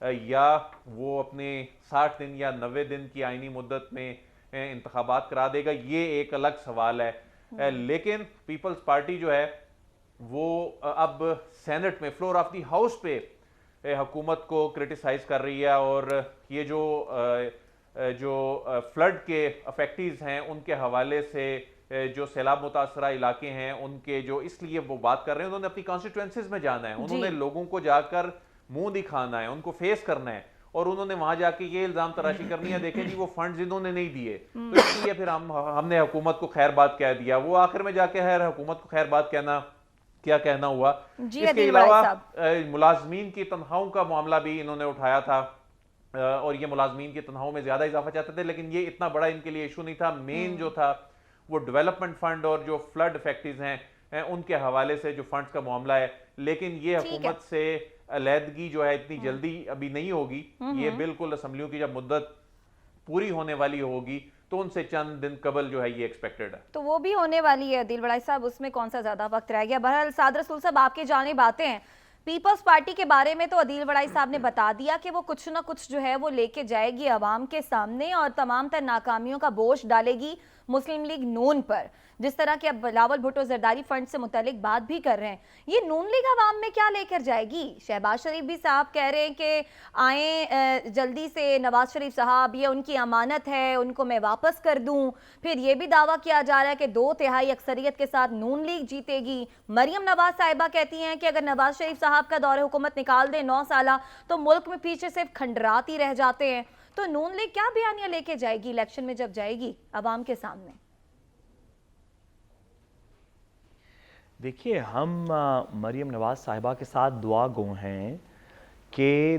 یا وہ اپنے 60 دن یا 90 دن کی آئینی مدت میں انتخابات کرا دے گا، یہ ایک الگ سوال ہے. لیکن پیپلز پارٹی جو ہے وہ اب سینٹ میں فلور آف دی ہاؤس پہ حکومت کو کرٹیسائز کر رہی ہے، اور یہ جو فلڈ کے افیکٹیز ہیں ان کے حوالے سے جو سیلاب متاثرہ علاقے ہیں ان کے جو اس لیے وہ بات کر رہے ہیں، انہوں نے اپنی کانسٹیٹوئنسیز میں جانا ہے، انہوں نے لوگوں کو جا کر منہ دکھانا ہے، ان کو فیس کرنا ہے، اور انہوں نے وہاں جا کے یہ الزام تراشی کرنی ہے دیکھیں جی وہ فنڈز انہوں نے نہیں دیے، تو اس لیے پھر ہم نے حکومت کو خیر بات کہہ دیا. وہ آخر میں جا کے حکومت کو خیر بات کیا کہنا ہوا. اس کے علاوہ ملازمین کی تنخواہوں کا معاملہ بھی انہوں نے اٹھایا تھا، اور یہ ملازمین کی تنخواہوں میں زیادہ اضافہ چاہتے تھے، لیکن یہ اتنا بڑا ان کے لیے ایشو نہیں تھا. مین جو تھا وہ ڈیولپمنٹ فنڈ اور جو فلڈ افیکٹیز ہیں ان کے حوالے سے جو فنڈز کا معاملہ ہے. لیکن یہ حکومت سے علیحدگی جو ہے اتنی جلدی ابھی نہیں ہوگی، یہ بالکل اسمبلیوں کی جب مدت پوری ہونے والی ہوگی تو ان سے چند دن قبل جو ہے یہ ایکسپیکٹڈ ہے. تو وہ بھی ہونے والی ہے عدیل بڑائی صاحب، اس میں کون سا زیادہ وقت رہ گیا. بہرحال سعد رسول صاحب آپ کی جانب آتے ہیں. پیپلز پارٹی کے بارے میں تو عدیل بڑائی صاحب نے بتا دیا کہ وہ کچھ نہ کچھ جو ہے وہ لے کے جائے گی عوام کے سامنے، اور تمام تر ناکامیوں کا بوجھ ڈالے گی مسلم لیگ نون پر. جس طرح کہ اب بلاول بھٹو زرداری فنڈ سے متعلق بات بھی کر رہے ہیں، یہ نون لیگ عوام میں کیا لے کر جائے گی؟ شہباز شریف بھی صاحب کہہ رہے ہیں کہ آئیں جلدی سے نواز شریف صاحب، یہ ان کی امانت ہے، ان کو میں واپس کر دوں. پھر یہ بھی دعویٰ کیا جا رہا ہے کہ 2/3 اکثریت کے ساتھ نون لیگ جیتے گی. مریم نواز صاحبہ کہتی ہیں کہ اگر نواز شریف صاحب کا دور حکومت نکال دیں 9 سالہ تو ملک میں پیچھے صرف کھنڈرات ہی رہ جاتے ہیں. تو نون لیگ کیا بیانیہ لے کے جائے گی الیکشن میں جب جائے گی عوام کے سامنے؟ دیکھیے، ہم مریم نواز صاحبہ کے ساتھ دعا گو ہیں کہ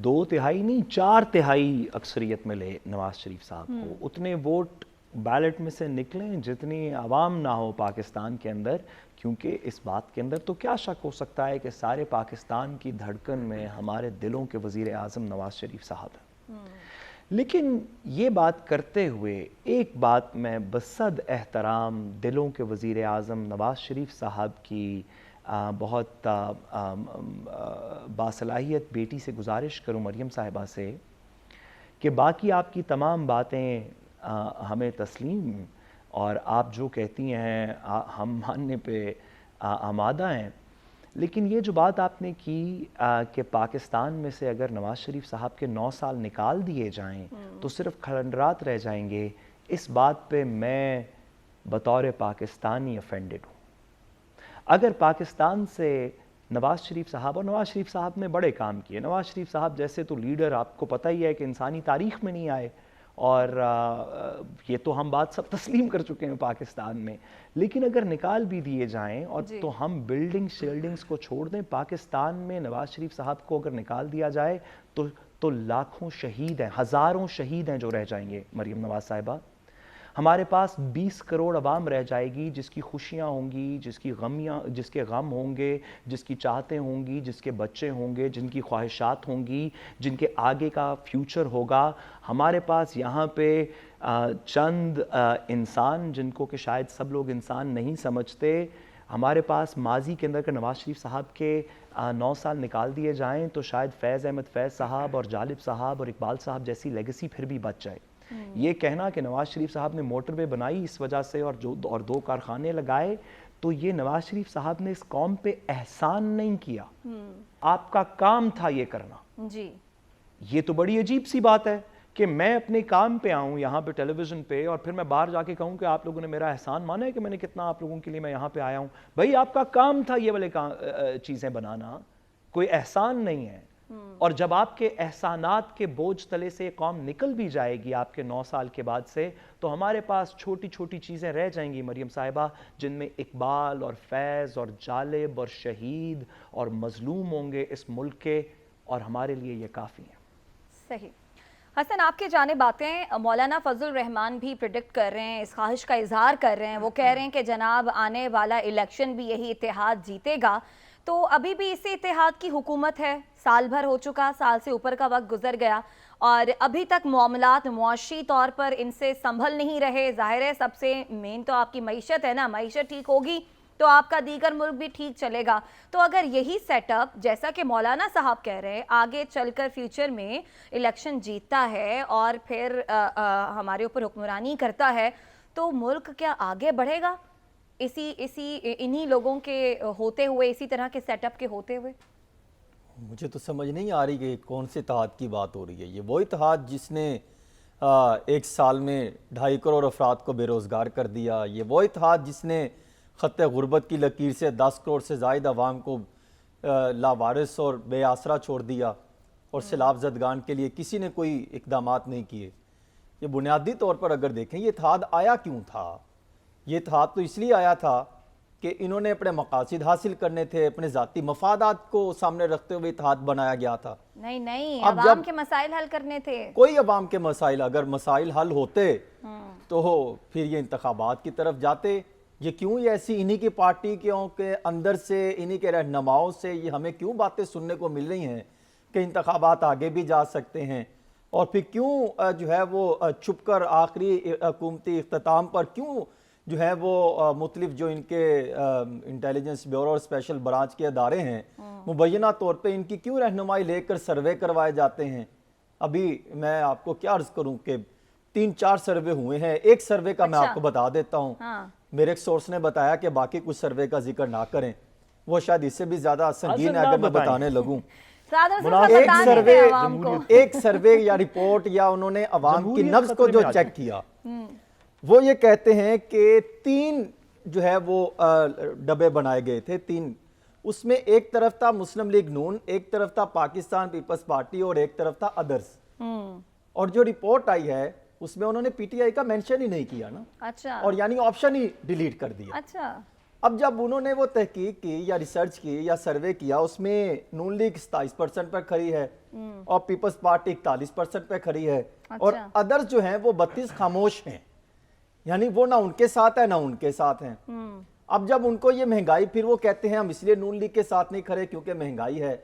2/3 نہیں 4/3 اکثریت ملے نواز شریف صاحب کو. اتنے ووٹ بیلٹ میں سے نکلیں جتنی عوام نہ ہو پاکستان کے اندر، کیونکہ اس بات کے اندر تو کیا شک ہو سکتا ہے کہ سارے پاکستان کی دھڑکن میں ہمارے دلوں کے وزیر اعظم نواز شریف صاحب ہیں. لیکن یہ بات کرتے ہوئے ایک بات میں بصد احترام دلوں کے وزیر اعظم نواز شریف صاحب کی بہت باصلاحیت بیٹی سے گزارش کروں، مریم صاحبہ سے، کہ باقی آپ کی تمام باتیں ہمیں تسلیم اور آپ جو کہتی ہیں ہم ماننے پہ آمادہ ہیں. لیکن یہ جو بات آپ نے کی کہ پاکستان میں سے اگر نواز شریف صاحب کے 9 سال نکال دیے جائیں تو صرف کھنڈرات رہ جائیں گے، اس بات پہ میں بطور پاکستانی افینڈڈ ہوں. اگر پاکستان سے نواز شریف صاحب، اور نواز شریف صاحب نے بڑے کام کیے، نواز شریف صاحب جیسے تو لیڈر آپ کو پتہ ہی ہے کہ انسانی تاریخ میں نہیں آئے، اور یہ تو ہم بات سب تسلیم کر چکے ہیں پاکستان میں. لیکن اگر نکال بھی دیے جائیں اور تو ہم بلڈنگز کو چھوڑ دیں، پاکستان میں نواز شریف صاحب کو اگر نکال دیا جائے تو لاکھوں شہید ہیں، ہزاروں شہید ہیں جو رہ جائیں گے. مریم نواز صاحبہ، ہمارے پاس 20 کروڑ عوام رہ جائے گی جس کی خوشیاں ہوں گی، جس کے غم ہوں گے، جس کی چاہتیں ہوں گی، جس کے بچے ہوں گے، جن کی خواہشات ہوں گی، جن کے آگے کا فیوچر ہوگا. ہمارے پاس یہاں پہ چند انسان جن کو کہ شاید سب لوگ انسان نہیں سمجھتے، ہمارے پاس ماضی کے اندر کہ نواز شریف صاحب کے 9 سال نکال دیے جائیں تو شاید فیض احمد فیض صاحب اور جالب صاحب اور اقبال صاحب جیسی لیگیسی پھر بھی بچ جائے. یہ کہنا کہ نواز شریف صاحب نے موٹر وے بنائی اس وجہ سے اور 2 کارخانے لگائے، تو یہ نواز شریف صاحب نے اس قوم پہ احسان نہیں کیا، آپ کا کام تھا یہ کرنا. جی یہ تو بڑی عجیب سی بات ہے کہ میں اپنے کام پہ آؤں یہاں پہ ٹیلی ویژن پہ، اور پھر میں باہر جا کے کہوں کہ آپ لوگوں نے میرا احسان مانا ہے کہ میں نے کتنا آپ لوگوں کے لیے میں یہاں پہ آیا ہوں. بھائی آپ کا کام تھا یہ والے چیزیں بنانا، کوئی احسان نہیں ہے. اور جب آپ کے احسانات کے بوجھ تلے سے قوم نکل بھی جائے گی آپ کے 9 سال کے بعد سے، تو ہمارے پاس چھوٹی چھوٹی چیزیں رہ جائیں گی مریم صاحبہ، جن میں اقبال اور فیض اور جالب اور شہید اور مظلوم ہوں گے اس ملک کے، اور ہمارے لیے یہ کافی ہیں. صحیح. حسن، آپ کے جانب آتے ہیں. مولانا فضل الرحمان بھی پریڈکٹ کر رہے ہیں، اس خواہش کا اظہار کر رہے ہیں. وہ کہہ رہے ہیں کہ جناب آنے والا الیکشن بھی یہی اتحاد جیتے گا. تو ابھی بھی اسی اتحاد کی حکومت ہے، سال بھر ہو چکا، سال سے اوپر کا وقت گزر گیا، اور ابھی تک معاملات معاشی طور پر ان سے سنبھل نہیں رہے. ظاہر ہے سب سے مین تو آپ کی معیشت ہے نا، معیشت ٹھیک ہوگی تو آپ کا دیگر ملک بھی ٹھیک چلے گا. تو اگر یہی سیٹ اپ جیسا کہ مولانا صاحب کہہ رہے ہیں آگے چل کر فیوچر میں الیکشن جیتتا ہے اور پھر ہمارے اوپر حکمرانی کرتا ہے تو ملک کیا آگے بڑھے گا انہی لوگوں کے ہوتے ہوئے, اسی طرح کے سیٹ اپ کے ہوتے ہوئے؟ مجھے تو سمجھ نہیں آ رہی کہ کون سے اتحاد کی بات ہو رہی ہے. یہ وہ اتحاد جس نے ایک سال میں 2.5 کروڑ افراد کو بے روزگار کر دیا, یہ وہ اتحاد جس نے خط غربت کی لکیر سے 10 کروڑ سے زائد عوام کو لاوارث اور بے آسرا چھوڑ دیا, اور سیلاب زدگان کے لیے کسی نے کوئی اقدامات نہیں کیے. یہ بنیادی طور پر اگر دیکھیں یہ اتحاد آیا کیوں تھا؟ یہ اتحاد تو اس لیے آیا تھا کہ انہوں نے اپنے مقاصد حاصل کرنے تھے, اپنے ذاتی مفادات کو سامنے رکھتے ہوئے اتحاد بنایا گیا تھا. نہیں, عوام کے مسائل حل کرنے تھے. کوئی عوام کے مسائل, اگر مسائل حل ہوتے تو پھر یہ انتخابات کی طرف جاتے. یہ کیوں یہ ایسی انہی کی پارٹی کے اندر سے, انہی کے رہنماؤں سے یہ ہمیں کیوں باتیں سننے کو مل رہی ہیں کہ انتخابات آگے بھی جا سکتے ہیں, اور پھر کیوں جو ہے وہ چھپ کر آخری حکومتی اختتام پر کیوں جو ہے وہ مختلف جو ان کے انٹیلیجنس بیورو اور اسپیشل برانچ کے ادارے ہیں مبینہ طور پہ ان کی کیوں رہنمائی لے کر سروے کروائے جاتے ہیں. ابھی میں آپ کو کیا عرض کروں کہ 3-4 سروے ہوئے ہیں. ایک سروے کا میں آپ کو بتا دیتا ہوں, میرے ایک سورس نے بتایا کہ باقی کچھ سروے کا ذکر نہ کریں, وہ شاید اس سے بھی زیادہ سنگین ہے اگر میں بتانے لگوں. ایک سروے یا رپورٹ یا انہوں نے عوام کی نبض کو جو چیک کیا, وہ یہ کہتے ہیں کہ 3 جو ہے وہ ڈبے بنائے گئے تھے, 3. اس میں ایک طرف تھا مسلم لیگ نون, ایک طرف تھا پاکستان پیپلز پارٹی اور ایک طرف تھا ادرس. اور جو رپورٹ آئی ہے اس میں انہوں نے پی ٹی آئی کا مینشن ہی نہیں کیا نا. اچھا. اور یعنی آپشن ہی ڈیلیٹ کر دیا. اچھا. اب جب انہوں نے وہ تحقیق کی یا ریسرچ کی یا سروے کیا, اس میں نون لیگ 27% پر کھڑی ہے اور پیپلز پارٹی 41% پہ کھڑی ہے, اور ادرس جو ہیں وہ 32 خاموش ہیں, یعنی وہ نہ ان کے ساتھ ہے نہ ان کے ساتھ ہیں. اب جب ان کو یہ مہنگائی, پھر وہ کہتے ہیں ہم اس لیے نون لیگ کے ساتھ نہیں کھڑے کیونکہ مہنگائی ہے,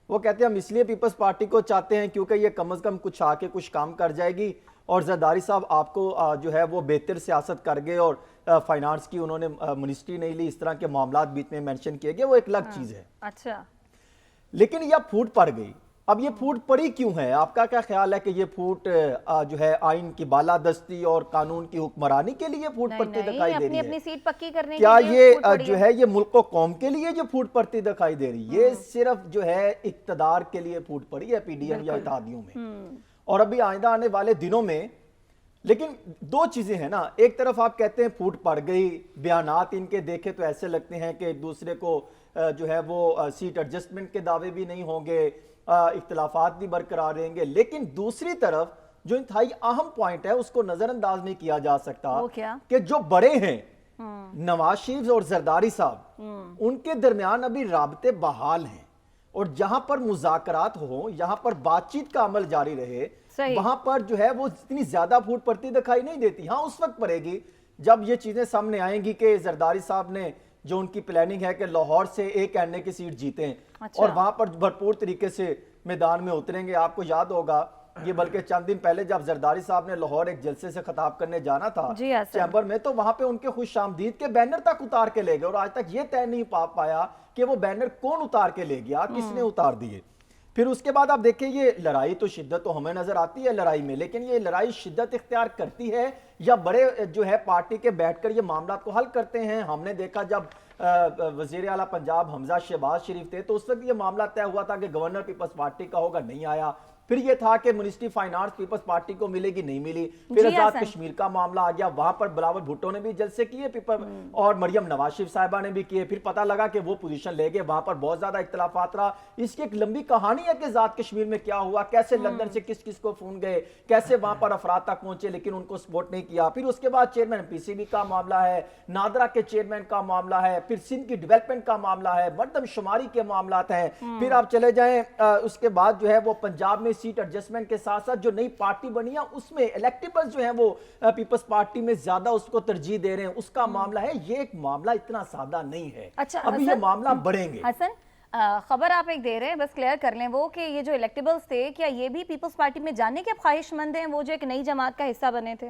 وہ کہتے ہیں ہم اس لیے پیپلز پارٹی کو چاہتے ہیں کیونکہ یہ کم از کم کچھ آ کے کچھ کام کر جائے گی, اور زرداری صاحب آپ کو جو ہے وہ بہتر سیاست کر گئے اور فائنانس کی انہوں نے منسٹری نہیں لی, اس طرح کے معاملات بیچ میں مینشن کیے گئے, وہ ایک الگ چیز ہے. اچھا. لیکن یہ پھوٹ پڑ گئی. اب یہ پھوٹ پڑی کیوں ہے؟ آپ کا کیا خیال ہے کہ یہ پھوٹ جو ہے آئین کی بالادستی اور قانون کی حکمرانی کے لیے پھوٹ پڑتی دکھائی دے رہی ہے؟ اپنی سیٹ پکی کرنے کیا یہ جو ہے یہ ملک و قوم کے لیے جو پھوٹ پڑتی دکھائی دے رہی ہے؟ یہ صرف جو ہے اقتدار کے لیے پھوٹ پڑی ہے پی ڈی ایم یا اتحادیوں میں, اور ابھی آئندہ آنے والے دنوں میں. لیکن 2 چیزیں ہیں نا, ایک طرف آپ کہتے ہیں پھوٹ پڑ گئی, بیانات ان کے دیکھے تو ایسے لگتے ہیں کہ ایک دوسرے کو جو ہے وہ سیٹ ایڈجسٹمنٹ کے دعوے بھی نہیں ہوں گے, اختلافات بھی برقرار رہیں گے. لیکن دوسری طرف جو انتہائی اہم پوائنٹ ہے اس کو نظر انداز نہیں کیا جا سکتا کہ جو بڑے ہیں نواز شریف اور زرداری صاحب, ان کے درمیان ابھی رابطے بحال ہیں, اور جہاں پر مذاکرات ہوں, یہاں پر بات چیت کا عمل جاری رہے, وہاں پر جو ہے وہ اتنی زیادہ پھوٹ پڑتی دکھائی نہیں دیتی. ہاں اس وقت پڑے گی جب یہ چیزیں سامنے آئیں گی کہ زرداری صاحب نے جو ان کی پلاننگ ہے کہ لاہور سے ایک این اے کی سیٹ جیتیں اور وہاں پر بھرپور طریقے سے میدان میں اتریں گے. آپ کو یاد ہوگا یہ بلکہ چند دن پہلے جب زرداری صاحب نے لاہور ایک جلسے سے خطاب کرنے جانا تھا چیمبر میں, تو وہاں پہ ان کے خوش آمدید کے بینر تک اتار کے لے گئے, اور آج تک یہ طے نہیں پایا کہ وہ بینر کون اتار کے لے گیا, کس نے اتار دیے. پھر اس کے بعد آپ دیکھیں یہ لڑائی تو شدت تو ہمیں نظر آتی ہے لڑائی میں, لیکن یہ لڑائی شدت اختیار کرتی ہے یا بڑے جو ہے پارٹی کے بیٹھ کر یہ معاملات کو حل کرتے ہیں. ہم نے دیکھا جب وزیر اعلیٰ پنجاب حمزہ شہباز شریف تھے تو اس وقت یہ معاملہ طے ہوا تھا کہ گورنر پیپلز پارٹی کا ہوگا, نہیں آیا. پھر یہ تھا کہ منسٹری فائنانس پیپلز پارٹی کو ملے گی, نہیں ملی. پھر آزاد کشمیر کا معاملہ آ گیا, وہاں پر بلاول بھٹو نے بھی جلسے کیے اور مریم نواز شریف صاحبہ نے بھی کیے. پھر پتہ لگا کہ وہ پوزیشن لے گئے, وہاں پر بہت زیادہ اختلافات رہا. اس کی ایک لمبی کہانی ہے کہ آزاد کشمیر میں کیا ہوا, کیسے لندن سے کس کس کو فون گئے, کیسے وہاں پر افراد تک پہنچے لیکن ان کو سپورٹ نہیں کیا. پھر اس کے بعد چیئرمین پی سی بی کا معاملہ ہے, نادرا کے چیئرمین کا معاملہ ہے, پھر سندھ کی ڈیولپمنٹ کا معاملہ ہے, مردم شماری کے معاملات ہیں. پھر آپ چلے جائیں اس کے بعد جو ہے وہ پنجاب میں سیٹ ایڈجسٹمنٹ کے ساتھ ساتھ جو نئی پارٹی بنی ہے اس میں الیکٹیبلز جو ہیں وہ پیپلز پارٹی میں زیادہ اس کو ترجیح دے رہے ہیں, اس کا معاملہ ہے. یہ ایک معاملہ اتنا سادہ نہیں ہے, ابھی یہ معاملہ بڑھیں گے. حسن خبر آپ ایک دے رہے ہیں, بس کلیئر کر لیں وہ کہ یہ جو الیکٹیبلز تھے کیا یہ بھی پیپلز پارٹی میں جانے کے خواہش مند ہیں, وہ جو ایک نئی جماعت کا حصہ بنے تھے؟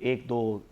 1-2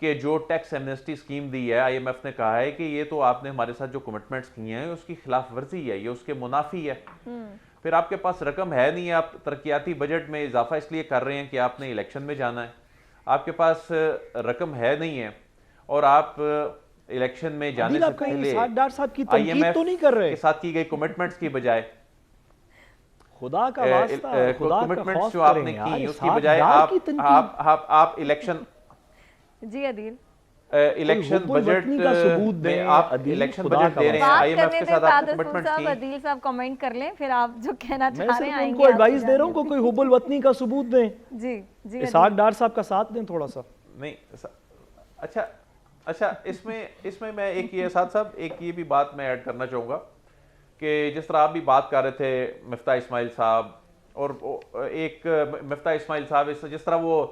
کہ جو ٹیکس ایمنسٹی اسکیم دی ہے IMF نے کہا ہے کہ یہ تو آپ نے ہمارے ساتھ جو کمٹمنٹس کی ہیں اس کی خلاف ورزی ہے, یہ اس کے منافی ہے. پھر آپ کے پاس رقم ہے نہیں, آپ ترقیاتی بجٹ میں اضافہ اس لیے کر رہے ہیں کہ آپ نے الیکشن میں جانا ہے. آپ کے پاس رقم ہے نہیں ہے اور آپ الیکشن میں جانے سے پہلے ڈاکٹر صاحب کی تنقید تو نہیں کر رہے کے ساتھ کی گئی کمٹمنٹس کی بجائے خدا کا واسطہ, خدا کا خوف جو آپ کریں نے یار, کی اس کی بجائے آپ الیکشن جی عدیل الیکشن بجٹ میں آپ الیکشن بجٹ دے رہے ہیں IMF کے ساتھ آپ نے کمٹمنٹس کی. عدیل صاحب کمنٹ کر لیں, پھر آپ جو کہنا میں چاہ رہے ہیں صرف ان کو ایڈوائز دے رہا ہوں کہ کوئی حب الوطنی کا ثبوت دیں, جی جی اسحاق ڈار صاحب کا ساتھ دیں تھوڑا سا. نہیں اچھا اس میں میں ایک یہ ساتھ صاحب ایک یہ بھی بات میں ایڈ کرنا چاہوں گا کہ جس طرح آپ بھی بات کر رہے تھے مفتاح اسماعیل صاحب, اور ایک مفتاح اسماعیل صاحب جس طرح وہ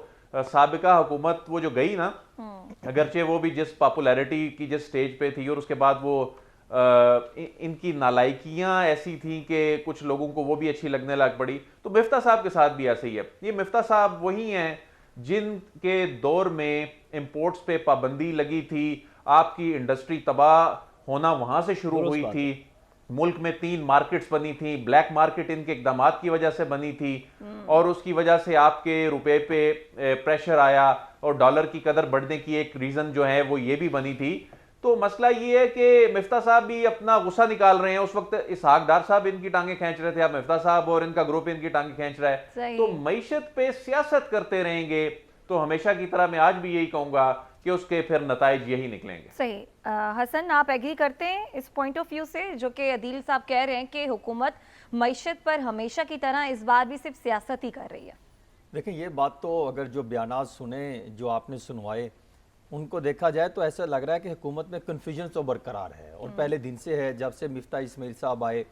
سابقہ حکومت وہ جو گئی نا, اگرچہ وہ بھی جس پاپولیرٹی کی جس سٹیج پہ تھی اور اس کے بعد وہ ان کی نالائکیاں ایسی تھیں کہ کچھ لوگوں کو وہ بھی اچھی لگنے لگ پڑی, تو مفتاح صاحب کے ساتھ بھی ایسے ہی ہے. یہ مفتاح صاحب وہی ہیں جن کے دور میں امپورٹس پہ پابندی لگی تھی, آپ کی انڈسٹری تباہ ہونا وہاں سے شروع ہوئی تھی, ملک میں 3 مارکٹس بنی تھیں, بلیک مارکٹ ان کے اقدامات کی وجہ سے بنی تھی, اور اس کی وجہ سے آپ کے روپے پہ پریشر آیا اور ڈالر کی قدر بڑھنے کی ایک ریزن جو ہے وہ یہ بھی بنی تھی. تو مسئلہ یہ ہے کہ مفتاح صاحب بھی اپنا غصہ نکال رہے ہیں. اس وقت اسحاق ڈار صاحب ان کی ٹانگیں کھینچ رہے تھے, اب مفتاح صاحب اور ان کا گروپ ان کی ٹانگیں کھینچ رہا ہے. تو معیشت پہ سیاست کرتے رہیں گے تو ہمیشہ کی طرح میں آج بھی یہی کہوں گا کہ اس کے پھر نتائج یہی نکلیں گے. صحیح. حسن, آپ ایگری کرتے ہیں اس پوائنٹ آف ویو سے جو کہ عدیل صاحب کہہ رہے ہیں کہ حکومت معیشت پر ہمیشہ کی طرح اس بار بھی صرف سیاست ہی کر رہی ہے؟ دیکھیں یہ بات تو اگر جو بیانات سنیں جو آپ نے سنوائے ان کو دیکھا جائے تو ایسا لگ رہا ہے کہ حکومت میں کنفیوژن تو برقرار ہے, اور پہلے دن سے ہے جب سے مفتاح اسماعیل صاحب آئے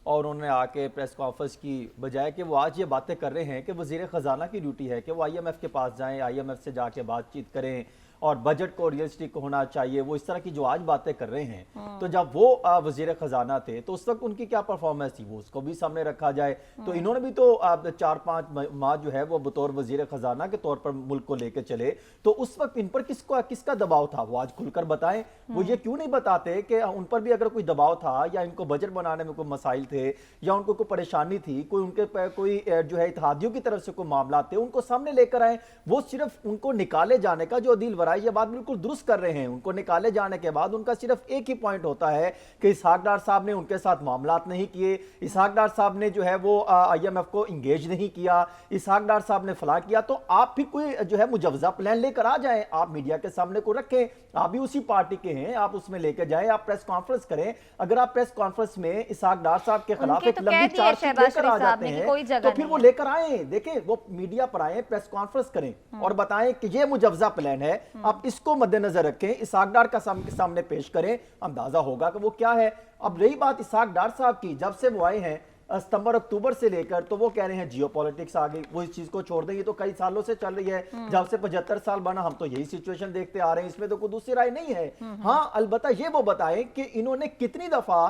اور انہوں نے آ کے پریس کانفرنس کی, بجائے کہ وہ آج یہ باتیں کر رہے ہیں کہ وزیر خزانہ کی ڈیوٹی ہے کہ وہ IMF کے پاس جائیں, IMF سے جا کے بات چیت کریں اور بجٹ کو ریئلسٹک ہونا چاہیے, وہ اس طرح کی جو آج باتیں کر رہے ہیں. تو جب وہ وزیر خزانہ تھے تو اس وقت ان کی کیا پرفارمنس تھی وہ اس کو بھی سامنے رکھا جائے. تو انہوں نے بھی تو 4-5 ماہ جو ہے وہ بطور وزیر خزانہ کے طور پر ملک کو لے کے چلے, تو اس وقت ان پر کس کا دباؤ تھا وہ آج کھل کر بتائیں. وہ یہ کیوں نہیں بتاتے کہ ان پر بھی اگر کوئی دباؤ تھا یا ان کو بجٹ بنانے میں کوئی مسائل تھے یا ان کو کوئی پریشانی تھی, کوئی ان کے کوئی جو ہے اتحادیوں کی طرف سے کوئی معاملات تھے, ان کو سامنے لے کر آئیں. وہ صرف ان کو نکالے جانے کا, جو عدیل ورائے یہ بات بالکل درست کر رہے ہیں, ان کو نکالے جانے کے بعد ان کا صرف ایک ہی پوائنٹ ہوتا ہے کہ اسحاق ڈار صاحب نے ان کے ساتھ معاملات نہیں کیے, اسحاق ڈار صاحب نے جو ہے وہ IMF کو انگیج نہیں کیا, اسحاق ڈار صاحب نے فلاں کیا. تو آپ بھی کوئی جو ہے مجوزہ پلان لے کر آ جائیں, آپ میڈیا کے سامنے کو رکھیں, آپ بھی اسی پارٹی کے ہیں, آپ اس میں لے کے جائیں, آپ پریس کانفرنس کریں. اگر آپ پریس کانفرنس میں اسحاق ڈار صاحب کے خلاف ایک لمبی چارج شیٹ لے کر آ جاتے ہیں تو پھر وہ لے کر آئیں, دیکھیں وہ میڈیا پر آئیں, پریس کانفرنس کریں اور بتائیں کہ یہ مجوزہ پلان ہے, آپ اس کو مد نظر رکھیں, اسحاق ڈار کا سامنے پیش کریں, اندازہ ہوگا کہ وہ کیا ہے. اب رہی بات اسحاق ڈار صاحب کی, جب سے وہ آئے ہیں ستمبر اکتوبر سے لے کر, تو وہ کہہ رہے ہیں جیو پولیٹکس آ گئی, وہ اس چیز کو چھوڑ دیں, یہ تو کئی سالوں سے چل رہی ہے, جب سے 75 سال بنا ہم تو یہی سچویشن دیکھتے آ رہے ہیں, اس میں تو کوئی دوسری رائے نہیں ہے. ہاں البتہ یہ وہ بتائیں کہ انہوں نے کتنی دفعہ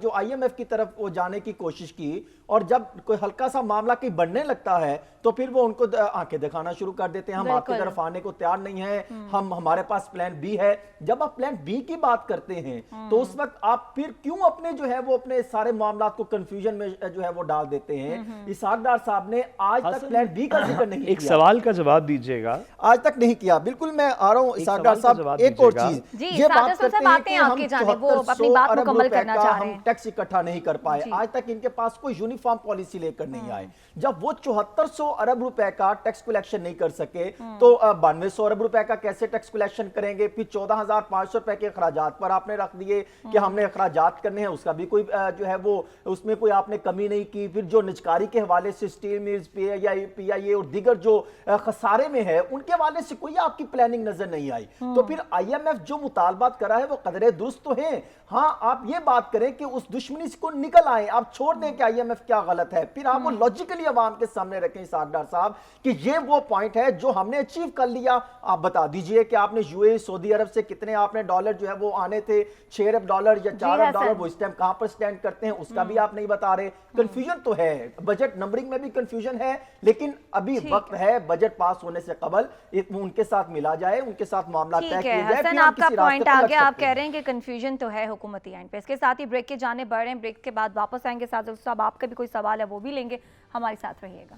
جو IMF کی طرف وہ جانے کی کوشش کی, اور جب کوئی ہلکا سا معاملہ کہیں بڑھنے لگتا ہے تو پھر وہ ان کو آنکھیں دکھانا شروع کر دیتے ہیں, ہم آپ کی طرف آنے کو تیار نہیں ہیں, ہمارے پاس پلان بی ہے. جب آپ پلان بی کی بات کرتے ہیں تو اس وقت آپ پھر کیوں اپنے جو ہے وہ اپنے سارے معاملات کو کنفیوژن میں جو ہے وہ ڈال دیتے ہیں. اسحاق ڈار صاحب نے آج تک پلان بی کا ذکر نہیں کیا. ایک سوال کا جواب دیجئے گا. آج تک نہیں کیا. بالکل میں آ رہا ہوں اسحاق ڈار صاحب, ایک اور چیز یہ بات کرتے ہیں کہ ہم 7400 ارب روپے کا ہم ٹیکس اکٹھا نہیں کر پائے. آج تک ان کے پاس کوئی یونیفارم پالیسی لے کر نہیں آئے. جب وہ 7400 ارب روپے کا ٹیکس کلیکشن نہیں کر سکے تو 9200 ارب روپے کا کیسے ٹیکس کلیکشن کریں گے. پھر 14500 روپے کے اخراجات پر آپ نے رکھ دیے کہ ہم نے اخراجات کرنے ہیں, اس کا بھی کوئی جو ہے وہ اس میں کوئی آپ نے کمی نہیں کی. پھر جو نجکاری کے حوالے سے اسٹیل ملز, PIA اور دیگر جو خسارے میں ہے ان کے حوالے سے کوئی آپ کی پلاننگ نظر نہیں آئی. تو پھر IMF جو مطالبات کرا ہے وہ قدرے درست تو ہیں. ہاں آپ یہ بات کریں کہ اس دشمنی کو نکل آئیں, آپ چھوڑ دیں کہ IMF کیا غلط ہے, پھر آپ وہ لاجیکلی عوام کے سامنے رکھیں اسحاق ڈار صاحب کہ یہ وہ پوائنٹ ہے جو ہم نے اچیو کر لیا. آپ بتا دیجئے کہ آپ نے UAE سعودی عرب سے کتنے آپ نے ڈالر جو ہے وہ آنے تھے, 6 ارب ڈالر یا 4 ارب ڈالر, وہ اس ٹائم کہاں پر سٹینڈ کرتے ہیں اس کا بھی آپ نہیں بتا رہے. کنفیوژن تو ہے, بجٹ نمبرنگ میں بھی کنفیوژن ہے, لیکن ابھی وقت ہے بجٹ پاس ہونے سے قبل ان کے ساتھ ملا جائے, ان کے ساتھ معاملات طے کیے جائے. حسن آپ کا پوائنٹ آ گیا, آپ کہہ رہے ہیں کہ کنفیوژن تو ہے حکومتی اینڈ پہ. اس کے ساتھ ہی بریک کے جانے بڑھ رہے ہیں, بریک کے بعد واپس آئیں گے. سعادت صاحب آپ کا بھی کوئی سوال ہے وہ بھی لیں گے, ہمارے ساتھ رہیے گا.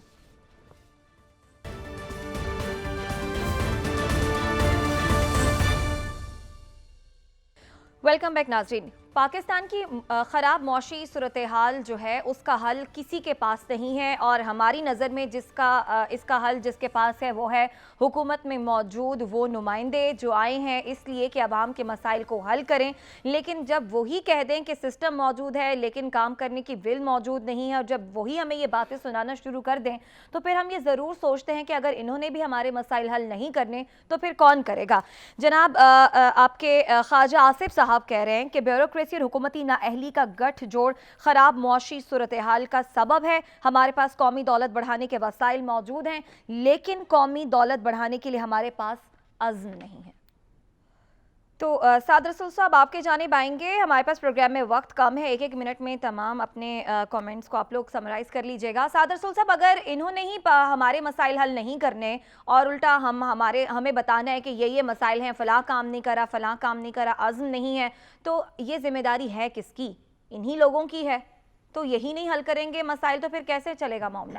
ویلکم بیک ناظرین. پاکستان کی خراب معاشی صورتحال جو ہے اس کا حل کسی کے پاس نہیں ہے, اور ہماری نظر میں اس کا حل جس کے پاس ہے وہ ہے حکومت میں موجود وہ نمائندے جو آئے ہیں اس لیے کہ عوام کے مسائل کو حل کریں. لیکن جب وہی کہہ دیں کہ سسٹم موجود ہے لیکن کام کرنے کی ول موجود نہیں ہے, اور جب وہی ہمیں یہ باتیں سنانا شروع کر دیں تو پھر ہم یہ ضرور سوچتے ہیں کہ اگر انہوں نے بھی ہمارے مسائل حل نہیں کرنے تو پھر کون کرے گا. جناب آپ کے خواجہ آصف صاحب کہہ رہے ہیں کہ بیوروکریسی اور حکومتی نااہلی کا گٹھ جوڑ خراب معاشی صورتحال کا سبب ہے. ہمارے پاس قومی دولت بڑھانے کے وسائل موجود ہیں لیکن قومی دولت بڑھانے کے لیے ہمارے پاس عزم نہیں ہے. تو سعد رسول صاحب آپ کے جانب آئیں گے, ہمارے پاس پروگرام میں وقت کم ہے, 1-1 منٹ میں تمام اپنے کامنٹس کو آپ لوگ سمرائز کر لیجئے گا. سعد رسول صاحب, اگر انہوں نے ہی ہمارے مسائل حل نہیں کرنے اور الٹا ہمیں بتانا ہے کہ یہ مسائل ہیں, فلاں کام نہیں کرا, فلاں کام نہیں کرا, عزم نہیں ہے, تو یہ ذمہ داری ہے کس کی؟ انہی لوگوں کی ہے. تو یہی نہیں حل کریں گے مسائل تو پھر کیسے چلے گا معاملہ؟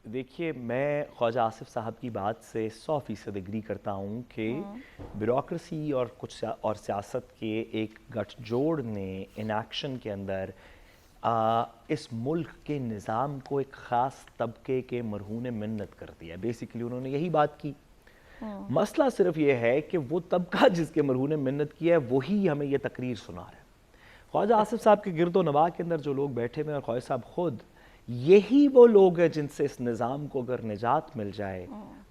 دیکھیے میں خواجہ آصف صاحب کی بات سے 100% ایگری کرتا ہوں کہ بیوروکریسی اور سیاست کے ایک گٹھ جوڑ نے ان ایکشن کے اندر اس ملک کے نظام کو ایک خاص طبقے کے مرہون منت کر دیا. بیسیکلی انہوں نے یہی بات کی. مسئلہ صرف یہ ہے کہ وہ طبقہ جس کے مرہون منت کی ہے وہی ہمیں یہ تقریر سنا رہا ہے. خواجہ آصف صاحب کے گرد و نواح کے اندر جو لوگ بیٹھے ہوئے اور خواجہ صاحب خود, یہی وہ لوگ ہیں جن سے اس نظام کو اگر نجات مل جائے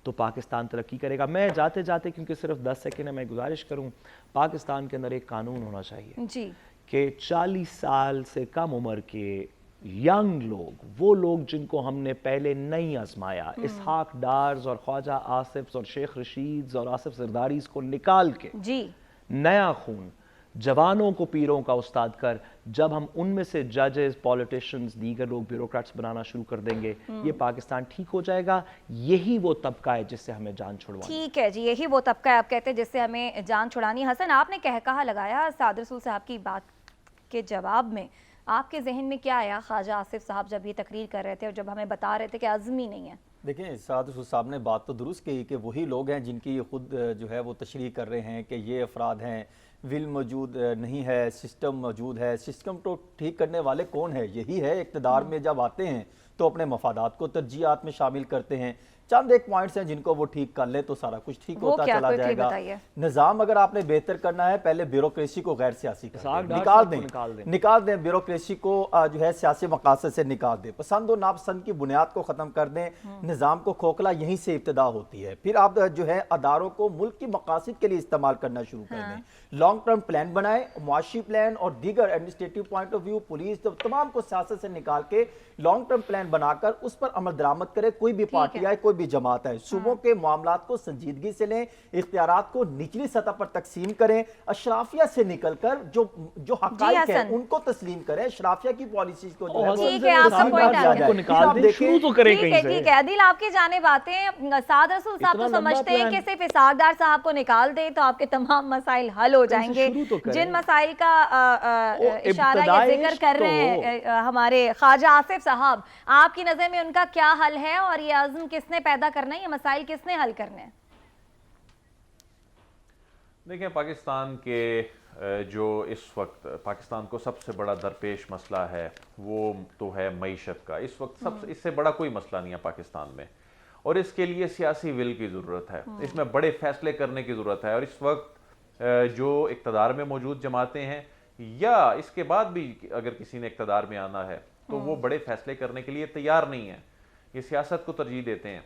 تو پاکستان ترقی کرے گا. میں جاتے جاتے کیونکہ صرف 10 سیکنڈ ہے, میں گزارش کروں, پاکستان کے اندر ایک قانون ہونا چاہیے جی کہ 40 سال سے کم عمر کے ینگ لوگ, وہ لوگ جن کو ہم نے پہلے نہیں آزمایا, اسحاق ڈارز اور خواجہ آصف اور شیخ رشید اور آصف زرداریز کو نکال کے جی نیا خون, جوانوں کو پیروں کا استاد کر, جب ہم ان میں سے ججز, پولیٹیشنز, دیگر لوگ بیوروکریٹس بنانا شروع کر دیں گے, یہ پاکستان ٹھیک ہو جائے گا. یہی وہ طبقہ ہے جس سے ہمیں جان چھڑوانی. ٹھیک ہے جی, یہی وہ طبقہ ہے آپ کہتے ہیں جس سے ہمیں جان چھڑانی. حسن, آپ نے کہا لگایا سعد رسول صاحب کی بات کے جواب میں, آپ کے ذہن میں کیا آیا خواجہ آصف صاحب جب یہ تقریر کر رہے تھے اور جب ہمیں بتا رہے تھے کہ عزم ہی نہیں ہے؟ دیکھیں سعد رسول صاحب نے بات تو درست کہی کہ وہی لوگ ہیں جن کی خود جو ہے وہ تشریح کر رہے ہیں کہ یہ افراد ہیں, ول موجود نہیں ہے, سسٹم موجود ہے. سسٹم تو ٹھیک کرنے والے کون ہے؟ یہی ہے. اقتدار میں جب آتے ہیں تو اپنے مفادات کو ترجیحات میں شامل کرتے ہیں. چند ایک پوائنٹس ہیں جن کو وہ ٹھیک کر لے تو سارا کچھ ٹھیک ہوتا چلا جائے گا. نظام اگر آپ نے بہتر کرنا ہے پہلے بیوروکریسی کو غیر سیاسی نکال دیں, بیوروکریسی کو جو ہے سیاسی مقاصد سے نکال دیں, پسند و ناپسند کی بنیاد کو ختم کر دیں. نظام کو کھوکھلا یہیں سے ابتدا ہوتی ہے. پھر آپ جو ہے اداروں کو ملک کی مقاصد کے لیے استعمال کرنا شروع کر دیں. لانگ ٹرم پلان بنائیں, معاشی پلان اور دیگر administrative point of view, police, تمام کو سیاست سے نکال کے لانگ ٹرم پلان بنا کر اس پر عمل درآمد کرے. کوئی بھی پارٹی آئے, کوئی بھی جماعت ہے, صوبوں کے معاملات کو سنجیدگی سے لیں, اختیارات کو نچلی سطح پر تقسیم کریں, اشرافیہ سے نکل کر جو حقائق ہیں ان کو تسلیم کریں, اشرافیہ کی پالیسیز کو جو ہے شروع تو کریں کہیں سے. ٹھیک ہے عادل, آپ کی جانب آتے ہیں. سعد رسول صاحب تو سمجھتے ہیں کہ صرف اسحاق ڈار صاحب کو نکال دیں تو آپ کے تمام مسائل حل ہو جائیں گے. جن مسائل کا اشارہ یا ذکر کر رہے ہیں ہمارے خواجہ آصف صاحب, آپ کی نظر میں ان کا کیا حل ہے اور یہ عزم کس نے پیدا کرنا ہے, یہ مسائل کس نے حل کرنے ہیں؟ دیکھیں, پاکستان کے جو اس وقت پاکستان کو سب سے بڑا درپیش مسئلہ ہے وہ تو ہے معیشت کا. اس وقت اس سے بڑا کوئی مسئلہ نہیں ہے پاکستان میں, اور اس کے لیے سیاسی ول کی ضرورت ہے, اس میں بڑے فیصلے کرنے کی ضرورت ہے. اور اس وقت جو اقتدار میں موجود جماعتیں ہیں یا اس کے بعد بھی اگر کسی نے اقتدار میں آنا ہے تو وہ بڑے فیصلے کرنے کے لیے تیار نہیں ہیں. یہ سیاست کو ترجیح دیتے ہیں,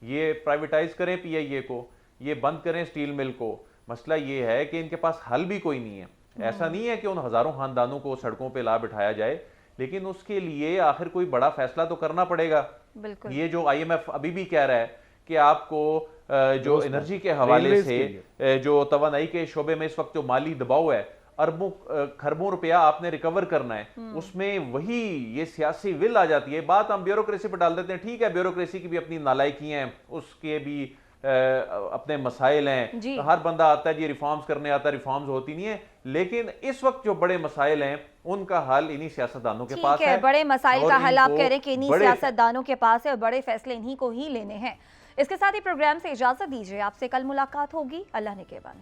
یہ پرائیویٹائز کریں PIA کو, یہ بند کریں سٹیل مل کو. مسئلہ یہ ہے کہ ان کے پاس حل بھی کوئی نہیں ہے. ایسا نہیں ہے کہ ان ہزاروں خاندانوں کو سڑکوں پہ لا بٹھایا جائے، لیکن اس کے لیے آخر کوئی بڑا فیصلہ تو کرنا پڑے گا۔ بالکل یہ جو آئی ایم ایف ابھی بھی کہہ رہا ہے کہ آپ کو جو انرجی کے حوالے سے جو توانائی کے شعبے میں اس وقت جو مالی دباؤ ہے، اربوں کھربوں روپیہ آپ نے ریکور کرنا ہے، اس میں وہی یہ سیاسی ول آ جاتی ہے۔ بات ہم بیوروکریسی پہ ڈال دیتے ہیں، ٹھیک ہے بیوروکریسی کی بھی اپنی نالائکیاں ہیں، اس کے بھی اپنے مسائل ہیں، ہر بندہ آتا ہے جی ریفارمز کرنے آتا ہے، ریفارمز ہوتی نہیں ہیں، لیکن اس وقت جو بڑے مسائل ہیں ان کا حل انہی سیاستدانوں کے پاس ہے۔ بڑے مسائل کا حل آپ کہہ رہے ہیں کہ انہی بڑے سیاستدانوں کے پاس ہے اور بڑے فیصلے انہی کو ہی لینے ہیں۔ اس کے ساتھ ہی پروگرام سے اجازت دیجیے، آپ سے کل ملاقات ہوگی، اللہ نگہبان۔